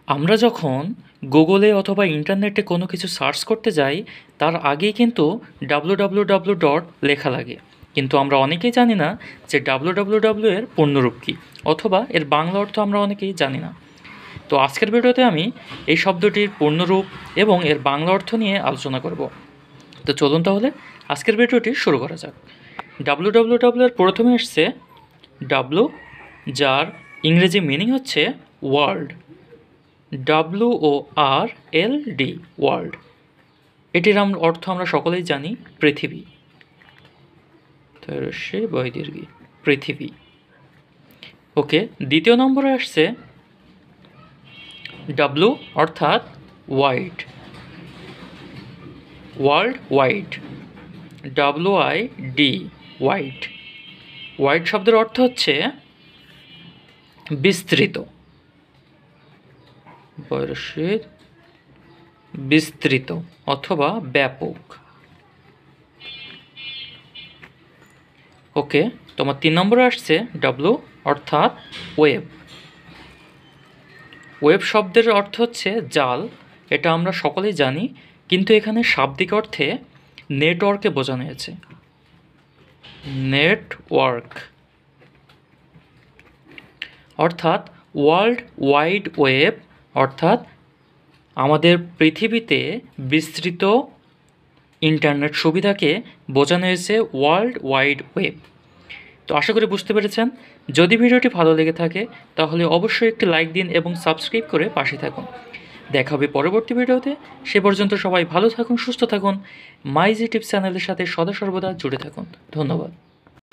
আমরা যখন গুগলে অথবা ইন্টারনেটে কোনো কিছু সার্চ করতে যাই তার আগেই কিন্তু www ডট লেখা লাগে, কিন্তু আমরা অনেকেই জানি না যে www এর পূর্ণরূপ কী অথবা এর বাংলা অর্থ আমরা অনেকেই জানি না। তো আজকের ভিডিওতে আমি এই শব্দটির পূর্ণরূপ এবং এর বাংলা অর্থ নিয়ে আলোচনা করব। তো চলুন তাহলে আজকের ভিডিওটি শুরু করা যাক। www এর প্রথমে আসছে ডাব্লু, যার ইংরেজি মিনিং হচ্ছে ওয়ার্ল্ড, WORLD, ওয়ার্ল্ড। এটির অর্থ আমরা সকলেই জানি পৃথিবী, সে বৈদীর্ঘী পৃথিবী। ওকে, দ্বিতীয় নম্বরে আসছে ডাব্লু অর্থাৎ wide, world wide, WID, wide. Wide শব্দের অর্থ হচ্ছে বিস্তৃত, বিস্তৃত অথবা ব্যাপক। ওকে, তোমার 3 নম্বরে আসছে ডাব্লু অর্থাৎ ওয়েব। ওয়েব শব্দের অর্থ হচ্ছে জাল, এটা আমরা সকলেই জানি, কিন্তু এখানে শাব্দিক অর্থে নেটওয়ার্কে বোঝানো হয়েছে, নেটওয়ার্ক। অর্থাৎ ওয়ার্ল্ড ওয়াইড ওয়েব অর্থাৎ আমাদের পৃথিবীতে বিস্তৃত ইন্টারনেট সুবিধাকে বোঝানো হয়েছে ওয়ার্ল্ড ওয়াইড ওয়েব। তো আশা করি বুঝতে পেরেছেন। যদি ভিডিওটি ভালো লেগে থাকে তাহলে অবশ্যই একটি লাইক দিন এবং সাবস্ক্রাইব করে পাশে থাকুন। দেখা হবে পরবর্তী ভিডিওতে। সে পর্যন্ত সবাই ভালো থাকুন, সুস্থ থাকুন, মাইজি টিপস চ্যানেলের সাথে সদা সর্বদা জুড়ে থাকুন। ধন্যবাদ।